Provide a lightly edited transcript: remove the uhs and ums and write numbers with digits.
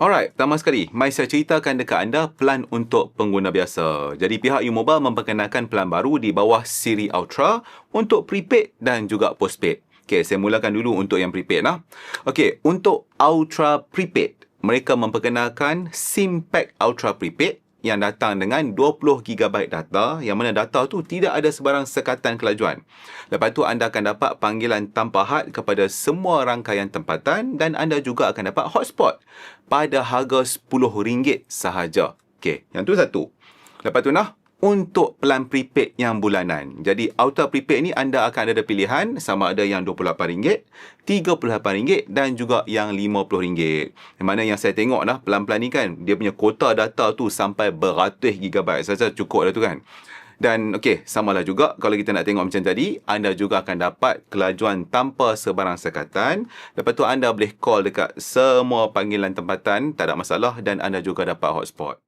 Alright, pertama sekali, mari saya ceritakan dekat anda plan untuk pengguna biasa. Jadi pihak U-Mobile memperkenalkan plan baru di bawah siri Ultra untuk prepaid dan juga postpaid. Okey, saya mulakan dulu untuk yang prepaid lah. Okey, untuk Ultra Prepaid, mereka memperkenalkan SIM Pack Ultra Prepaid yang datang dengan 20GB data, yang mana data tu tidak ada sebarang sekatan kelajuan. Lepas tu anda akan dapat panggilan tanpa had kepada semua rangkaian tempatan dan anda juga akan dapat hotspot pada harga RM10 sahaja. Okey, yang tu satu. Lepas tu untuk plan prepaid yang bulanan. Jadi Ultra Prepaid ni anda akan ada pilihan sama ada yang RM28, RM38 dan juga yang RM50. Yang mana yang saya tengok plan-plan ni kan, dia punya kuota data tu sampai beratus gigabyte. Saya rasa cukup dah tu kan. Dan okey, samalah juga kalau kita nak tengok macam tadi, anda juga akan dapat kelajuan tanpa sebarang sekatan. Lepas tu anda boleh call dekat semua panggilan tempatan, tak ada masalah, dan anda juga dapat hotspot.